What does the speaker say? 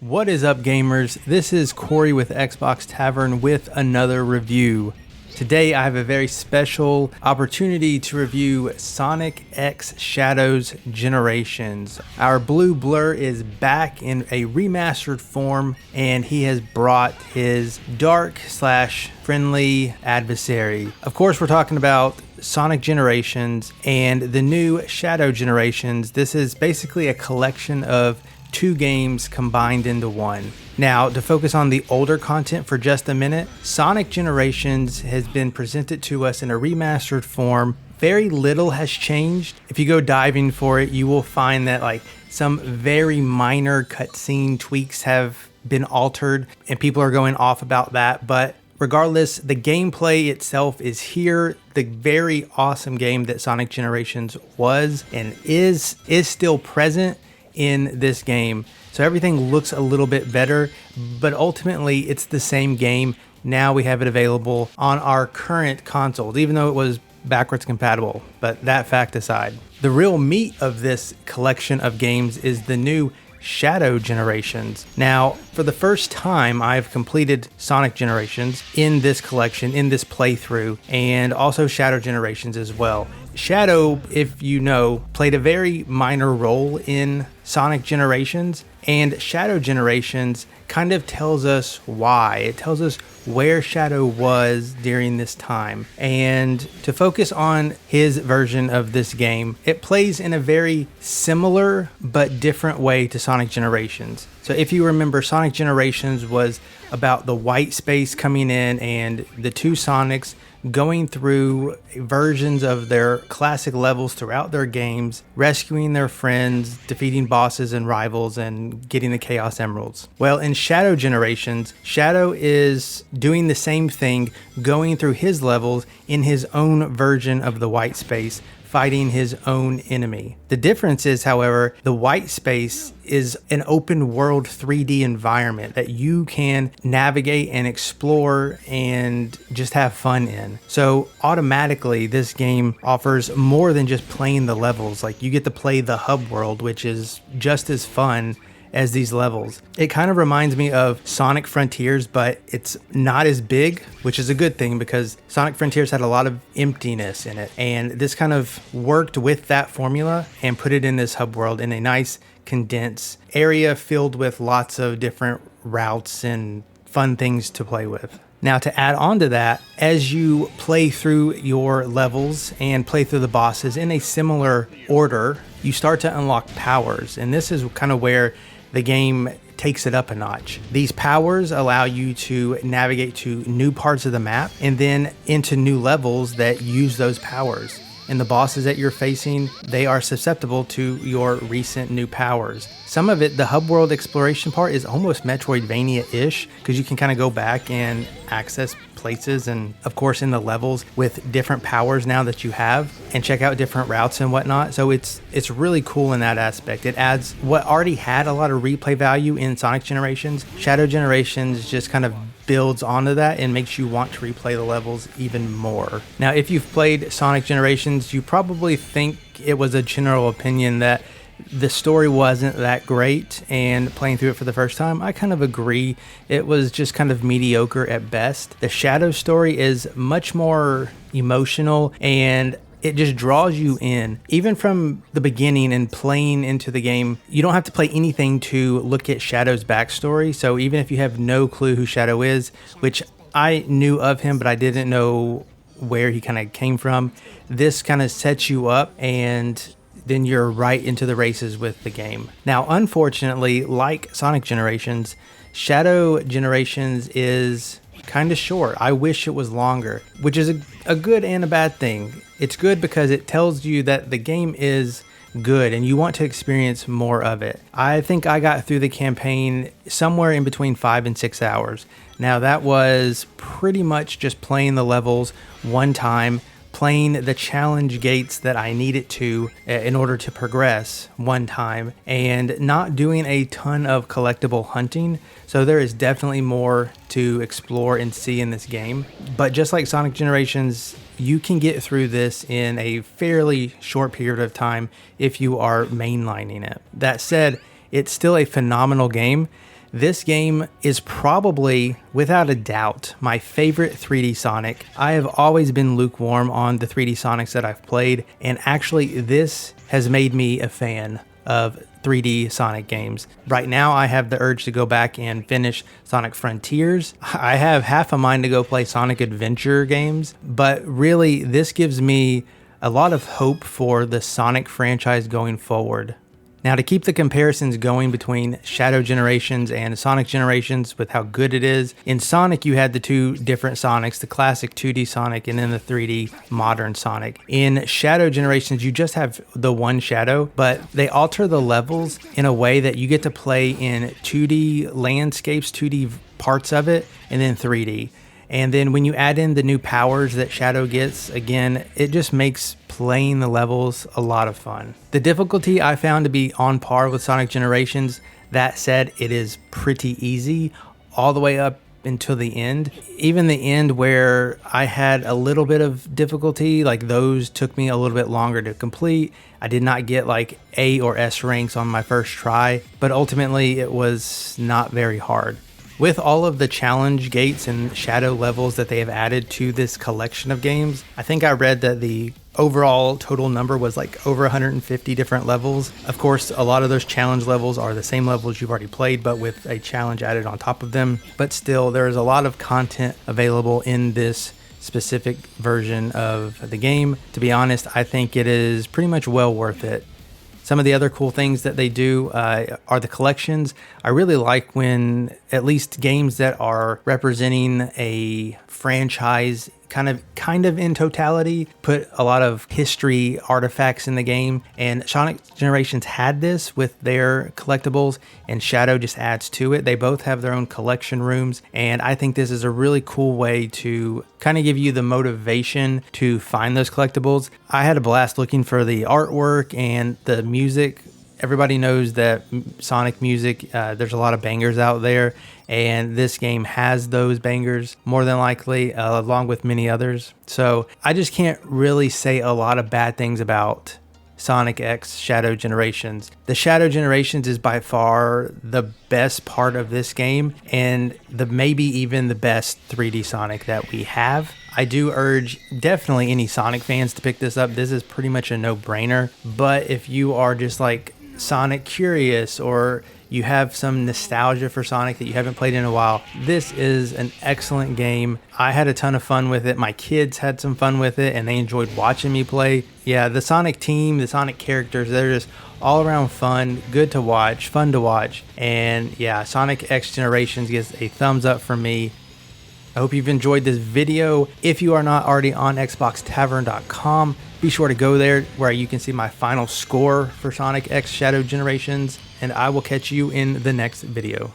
What is up, gamers? This is Corey with Xbox Tavern with another review. Today I have a very special opportunity to review Sonic X Shadows Generations. Our blue blur is back in a remastered form, and he has brought his dark/friendly adversary. Of course, we're talking about Sonic Generations and the new Shadow Generations. This is basically a collection of two games combined into one. Now, to focus on the older content for just a minute, Sonic Generations has been presented to us in a remastered form. Very little has changed. If you go diving for it, you will find that some very minor cutscene tweaks have been altered, and people are going off about that. But regardless, the gameplay itself is here. The very awesome game that Sonic Generations was and is still present in this game. So everything looks a little bit better, but ultimately it's the same game. Now we have it available on our current consoles, even though it was backwards compatible. But that fact aside, the real meat of this collection of games is the new Shadow Generations. Now, for the first time, I've completed Sonic Generations in this collection, in this playthrough, and also Shadow Generations as well. Shadow, if you know, played a very minor role in Sonic Generations, and Shadow Generations kind of tells us why. It tells us where Shadow was during this time. And to focus on his version of this game, it plays in a very similar but different way to Sonic Generations. So if you remember, Sonic Generations was about the white space coming in and the two Sonics going through versions of their classic levels throughout their games, rescuing their friends, defeating bosses and rivals, and getting the Chaos Emeralds. Well, in Shadow Generations, Shadow is doing the same thing, going through his levels in his own version of the white space, fighting his own enemy. The difference is, however, the white space is an open world 3D environment that you can navigate and explore and just have fun in. So automatically this game offers more than just playing the levels. Like, you get to play the hub world, which is just as fun as these levels. It kind of reminds me of Sonic Frontiers, but it's not as big, which is a good thing because Sonic Frontiers had a lot of emptiness in it. And this kind of worked with that formula and put it in this hub world in a nice condensed area filled with lots of different routes and fun things to play with. Now, to add on to that, as you play through your levels and play through the bosses in a similar order, you start to unlock powers. And this is kind of where the game takes it up a notch. These powers allow you to navigate to new parts of the map and then into new levels that use those powers. And the bosses that you're facing, they are susceptible to your recent new powers. Some of it, the hub world exploration part, is almost Metroidvania-ish because you can kind of go back and access places and, of course, in the levels with different powers now that you have and check out different routes and whatnot. So it's really cool in that aspect. It adds what already had a lot of replay value in Sonic Generations. Shadow Generations just kind of builds onto that and makes you want to replay the levels even more. Now, if you've played Sonic Generations, you probably think it was a general opinion that the story wasn't that great, and playing through it for the first time, I kind of agree. It was just kind of mediocre at best. The Shadow story is much more emotional, and it just draws you in. Even from the beginning and playing into the game, you don't have to play anything to look at Shadow's backstory. So even if you have no clue who Shadow is, which I knew of him, but I didn't know where he kind of came from, this kind of sets you up, and then you're right into the races with the game. Now, unfortunately, like Sonic Generations, Shadow Generations is kind of short. I wish it was longer, which is a good and a bad thing. It's good because it tells you that the game is good and you want to experience more of it. I think I got through the campaign somewhere in between 5 and 6 hours. Now, that was pretty much just playing the levels one time, playing the challenge gates that I needed to in order to progress one time, and not doing a ton of collectible hunting. So there is definitely more to explore and see in this game. But just like Sonic Generations, you can get through this in a fairly short period of time if you are mainlining it. That said, it's still a phenomenal game. This game is probably, without a doubt, my favorite 3D Sonic. I have always been lukewarm on the 3D Sonics that I've played, and actually this has made me a fan of 3D Sonic games. Right now I have the urge to go back and finish Sonic Frontiers. I have half a mind to go play Sonic Adventure games, but really this gives me a lot of hope for the Sonic franchise going forward. Now, to keep the comparisons going between Shadow Generations and Sonic Generations with how good it is, in Sonic you had the two different Sonics, the classic 2D Sonic and then the 3D modern Sonic. In Shadow Generations you just have the one Shadow, but they alter the levels in a way that you get to play in 2D landscapes, 2D parts of it, and then 3D. And then when you add in the new powers that Shadow gets, again, it just makes playing the levels a lot of fun. The difficulty I found to be on par with Sonic Generations. That said, it is pretty easy all the way up until the end. Even the end where I had a little bit of difficulty, like those took me a little bit longer to complete. I did not get like A or S ranks on my first try, but ultimately it was not very hard. With all of the challenge gates and shadow levels that they have added to this collection of games, I think I read that the overall total number was like over 150 different levels. Of course, a lot of those challenge levels are the same levels you've already played, but with a challenge added on top of them. But still, there is a lot of content available in this specific version of the game. To be honest, I think it is pretty much well worth it. Some of the other cool things that they do are the collections. I really like when at least games that are representing a franchise kind of in totality put a lot of history artifacts in the game, and Sonic Generations had this with their collectibles, and Shadow just adds to it. They both have their own collection rooms, and I think this is a really cool way to kind of give you the motivation to find those collectibles. I had a blast looking for the artwork and the music. Everybody knows that Sonic music, there's a lot of bangers out there, and this game has those bangers more than likely, along with many others. So I just can't really say a lot of bad things about Sonic X Shadow Generations. The Shadow Generations is by far the best part of this game, and maybe even the best 3D Sonic that we have. I do urge definitely any Sonic fans to pick this up. This is pretty much a no-brainer, but if you are just like Sonic curious, or you have some nostalgia for Sonic that you haven't played in a while, this is an excellent game. I had a ton of fun with it. My kids had some fun with it, and they enjoyed watching me play. Yeah, the Sonic team, the Sonic characters, they're just all around fun, good to watch, fun to watch. And yeah, Sonic X Generations gets a thumbs up from me. I hope you've enjoyed this video. If you are not already on XboxTavern.com, be sure to go there where you can see my final score for Sonic X Shadow Generations, and I will catch you in the next video.